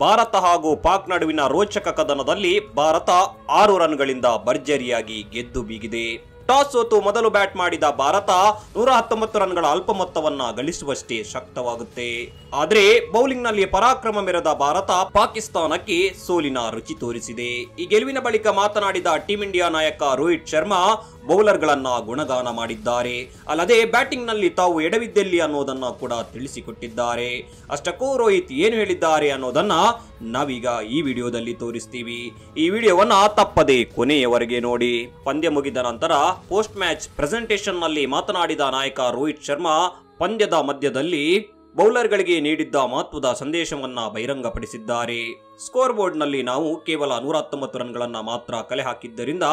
ಭಾರತ ಹಾಗೂ ಪಾಕ್ ನಡುವಿನ ರೋಚಕ ಕದನದಲ್ಲಿ ಭಾರತ 6 ರನ್ಗಳಿಂದ ಭರ್ಜರಿಯಾಗಿ ಗೆದ್ದು ಬೀಗಿದೆ. ಟಾಸ್ ಸೋತು ಮೊದಲು ಬ್ಯಾಟ್ ಮಾಡಿದ ಭಾರತ 119 ರನ್ಗಳ ಅಲ್ಪ ಮೊತ್ತವನ್ನ ಗಳಿಸುವಷ್ಟೇ ಶಕ್ತವಾಗುತ್ತೆ. ಆದರೆ ಬೌಲಿಂಗ್ ನಲ್ಲಿ ಪರಾಕ್ರಮ ಮೆರೆದ ಭಾರತ ಪಾಕಿಸ್ತಾನಕ್ಕೆ ಸೋಲಿನ ರುಚಿ ತೋರಿಸಿದೆ. ಈ ಗೆಲುವಿನ ಬಳಿಕ ಮಾತನಾಡಿದ ಟೀಂ ಇಂಡಿಯಾ ನಾಯಕ ರೋಹಿತ್ ಶರ್ಮಾ ಬೌಲರ್ ಗಳನ್ನ ಗುಣಗಾನ ಮಾಡಿದ್ದಾರೆ. ಅಲ್ಲದೆ ಬ್ಯಾಟಿಂಗ್ ನಲ್ಲಿ ತಾವು ಎಡವಿದ್ದೆಲ್ಲಿ ಅನ್ನೋದನ್ನ ಕೂಡ ತಿಳಿಸಿಕೊಟ್ಟಿದ್ದಾರೆ. ಅಷ್ಟಕ್ಕೂ ರೋಹಿತ್ ಏನು ಹೇಳಿದ್ದಾರೆ ಅನ್ನೋದನ್ನ ನಾವೀಗ ಈ ವಿಡಿಯೋದಲ್ಲಿ ತೋರಿಸ್ತೀವಿ. ಈ ವಿಡಿಯೋವನ್ನ ತಪ್ಪದೆ ಕೊನೆಯವರೆಗೆ ನೋಡಿ. ಪಂದ್ಯ ಮುಗಿದ ನಂತರ ಪೋಸ್ಟ್ ಮ್ಯಾಚ್ ಪ್ರೆಸೆಂಟೇಷನ್ ನಲ್ಲಿ ಮಾತನಾಡಿದ ನಾಯಕ ರೋಹಿತ್ ಶರ್ಮಾ ಪಂದ್ಯದ ಮಧ್ಯದಲ್ಲಿ ಬೌಲರ್ ಗಳಿಗೆ ನೀಡಿದ್ದ ಮಹತ್ವದ ಸಂದೇಶವನ್ನ ಬಹಿರಂಗಪಡಿಸಿದ್ದಾರೆ. ಸ್ಕೋರ್ ಬೋರ್ಡ್ ನಲ್ಲಿ ನಾವು ಕೇವಲ 119 ರನ್ಗಳನ್ನ ಮಾತ್ರ ಕಲೆ ಹಾಕಿದ್ದರಿಂದ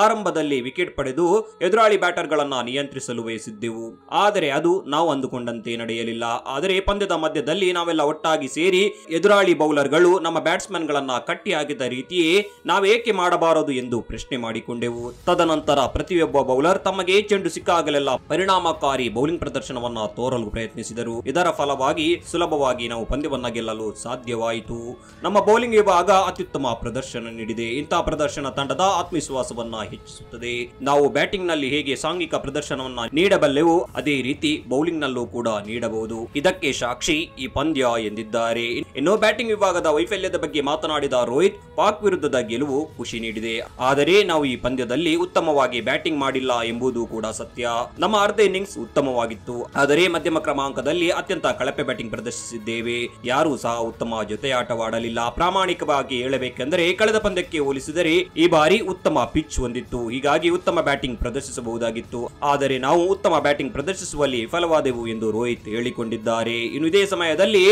ಆರಂಭದಲ್ಲಿ ವಿಕೆಟ್ ಪಡೆದು ಎದುರಾಳಿ ಬ್ಯಾಟರ್ ಗಳನ್ನ ನಿಯಂತ್ರಿಸಲು ಬಯಸಿದ್ದೆವು. ಆದರೆ ಅದು ನಾವು ಅಂದುಕೊಂಡಂತೆ ನಡೆಯಲಿಲ್ಲ. ಆದರೆ ಪಂದ್ಯದ ಮಧ್ಯದಲ್ಲಿ ನಾವೆಲ್ಲ ಒಟ್ಟಾಗಿ ಸೇರಿ ಎದುರಾಳಿ ಬೌಲರ್ಗಳು ನಮ್ಮ ಬ್ಯಾಟ್ಸ್ಮನ್ ಗಳನ್ನ ಕಟ್ಟಿ ಹಾಕಿದ ರೀತಿಯೇ ನಾವೇಕೆ ಮಾಡಬಾರದು ಎಂದು ಪ್ರಶ್ನೆ ಮಾಡಿಕೊಂಡೆವು. ತದನಂತರ ಪ್ರತಿಯೊಬ್ಬ ಬೌಲರ್ ತಮಗೆ ಚೆಂಡು ಸಿಕ್ಕಾಗಲೆಲ್ಲ ಪರಿಣಾಮಕಾರಿ ಬೌಲಿಂಗ್ ಪ್ರದರ್ಶನವನ್ನ ತೋರಲು ಪ್ರಯತ್ನಿಸಿದರು. ಇದರ ಫಲವಾಗಿ ಸುಲಭವಾಗಿ ನಾವು ಪಂದ್ಯವನ್ನ ಗೆಲ್ಲಲು ಸಾಧ್ಯವಾಯಿತು. ನಮ್ಮ ಬೌಲಿಂಗ್ ವಿಭಾಗ ಅತ್ಯುತ್ತಮ ಪ್ರದರ್ಶನ ನೀಡಿದೆ. ಇಂತಹ ಪ್ರದರ್ಶನ ತಂಡದ ಆತ್ಮವಿಶ್ವಾಸವನ್ನ ಹೆಚ್ಚಿಸುತ್ತದೆ. ನಾವು ಬ್ಯಾಟಿಂಗ್ ನಲ್ಲಿ ಹೇಗೆ ಸಾಂಘಿಕ ಪ್ರದರ್ಶನವನ್ನ ನೀಡಬಲ್ಲೆವು ಅದೇ ರೀತಿ ಬೌಲಿಂಗ್ ನಲ್ಲೂ ಕೂಡ ನೀಡಬಹುದು. ಇದಕ್ಕೆ ಸಾಕ್ಷಿ ಈ ಪಂದ್ಯ ಎಂದಿದ್ದಾರೆ. ಇನ್ನು ಬ್ಯಾಟಿಂಗ್ ವಿಭಾಗದ ವೈಫಲ್ಯದ ಬಗ್ಗೆ ಮಾತನಾಡಿದ ರೋಹಿತ್ ಪಾಕ್ ವಿರುದ್ಧದ ಗೆಲುವು ಖುಷಿ ನೀಡಿದೆ. ಆದರೆ ನಾವು ಈ ಪಂದ್ಯದಲ್ಲಿ ಉತ್ತಮವಾಗಿ ಬ್ಯಾಟಿಂಗ್ ಮಾಡಿಲ್ಲ ಎಂಬುದು ಕೂಡ ಸತ್ಯ. ನಮ್ಮ ಅರ್ಧ ಇನ್ನಿಂಗ್ಸ್ ಉತ್ತಮವಾಗಿತ್ತು. ಆದರೆ ಮಧ್ಯಮ ಕ್ರಮಾಂಕದಲ್ಲಿ ಅತ್ಯಂತ ಕಳಪೆ ಬ್ಯಾಟಿಂಗ್ ಪ್ರದರ್ಶಿಸಿದ್ದೇವೆ. ಯಾರೂ ಸಹ ಉತ್ತಮ ಜೊತೆಯಾಟವಾಡಲಿಲ್ಲ. ಪ್ರಾಮಾಣಿಕವಾಗಿ ಹೇಳಬೇಕೆಂದರೆ ಕಳೆದ ಪಂದ್ಯಕ್ಕೆ ಹೋಲಿಸಿದರೆ ಈ ಬಾರಿ ಉತ್ತಮ ಪಿಚ್ ಹೊಂದಿತ್ತು. ಹೀಗಾಗಿ ಉತ್ತಮ ಬ್ಯಾಟಿಂಗ್ ಪ್ರದರ್ಶಿಸಬಹುದಾಗಿತ್ತು. ಆದರೆ ನಾವು ಉತ್ತಮ ಬ್ಯಾಟಿಂಗ್ ಪ್ರದರ್ಶಿಸುವಲ್ಲಿ ವಿಫಲವಾದೆವು ಎಂದು ರೋಹಿತ್ ಹೇಳಿಕೊಂಡಿದ್ದಾರೆ. ಇನ್ನು ಇದೇ ಸಮಯದಲ್ಲಿ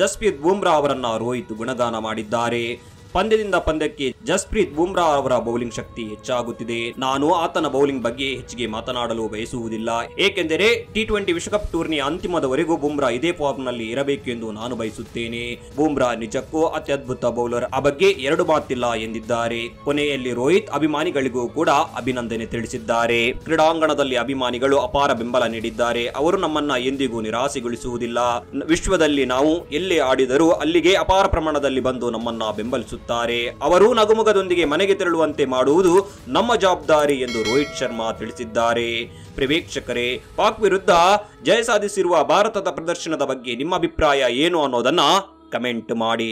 ಜಸ್ಪ್ರೀತ್ ಬುಮ್ರಾ ಅವರನ್ನ ರೋಹಿತ್ ಗುಣಗಾನ ಮಾಡಿದ್ದಾರೆ. ಪಂದ್ಯದಿಂದ ಪಂದ್ಯಕ್ಕೆ ಜಸ್ಪ್ರೀತ್ ಬುಮ್ರಾ ಅವರ ಬೌಲಿಂಗ್ ಶಕ್ತಿ ಹೆಚ್ಚಾಗುತ್ತಿದೆ. ನಾನು ಆತನ ಬೌಲಿಂಗ್ ಬಗ್ಗೆ ಹೆಚ್ಚಿಗೆ ಮಾತನಾಡಲು ಬಯಸುವುದಿಲ್ಲ. ಏಕೆಂದರೆ T20 ವಿಶ್ವಕಪ್ ಟೂರ್ನಿಯ ಅಂತಿಮದವರೆಗೂ ಬುಮ್ರಾ ಇದೇ ಫಾರ್ಮ್ ನಲ್ಲಿ ಇರಬೇಕು ಎಂದು ನಾನು ಬಯಸುತ್ತೇನೆ. ಬುಮ್ರಾ ನಿಜಕ್ಕೂ ಅತ್ಯದ್ಭುತ ಬೌಲರ್, ಆ ಬಗ್ಗೆ ಎರಡು ಮಾತಿಲ್ಲ ಎಂದಿದ್ದಾರೆ. ಕೊನೆಯಲ್ಲಿ ರೋಹಿತ್ ಅಭಿಮಾನಿಗಳಿಗೂ ಕೂಡ ಅಭಿನಂದನೆ ತಿಳಿಸಿದ್ದಾರೆ. ಕ್ರೀಡಾಂಗಣದಲ್ಲಿ ಅಭಿಮಾನಿಗಳು ಅಪಾರ ಬೆಂಬಲ ನೀಡಿದ್ದಾರೆ. ಅವರು ನಮ್ಮನ್ನ ಎಂದಿಗೂ ನಿರಾಸೆಗೊಳಿಸುವುದಿಲ್ಲ. ವಿಶ್ವದಲ್ಲಿ ನಾವು ಎಲ್ಲೇ ಆಡಿದರೂ ಅಲ್ಲಿಗೆ ಅಪಾರ ಪ್ರಮಾಣದಲ್ಲಿ ಬಂದು ನಮ್ಮನ್ನ ಬೆಂಬಲಿಸುತ್ತಾರೆ. ಅವರು ನಗುಮುಗದೊಂದಿಗೆ ಮನೆಗೆ ತೆರಳುವಂತೆ ಮಾಡುವುದು ನಮ್ಮ ಜವಾಬ್ದಾರಿ ಎಂದು ರೋಹಿತ್ ಶರ್ಮಾ ತಿಳಿಸಿದ್ದಾರೆ. ಪ್ರೇಕ್ಷಕರೇ, ಪಾಕ್ ವಿರುದ್ಧ ಜಯ ಸಾಧಿಸಿರುವ ಭಾರತದ ಪ್ರದರ್ಶನದ ಬಗ್ಗೆ ನಿಮ್ಮ ಅಭಿಪ್ರಾಯ ಏನು ಅನ್ನೋದನ್ನ ಕಮೆಂಟ್ ಮಾಡಿ.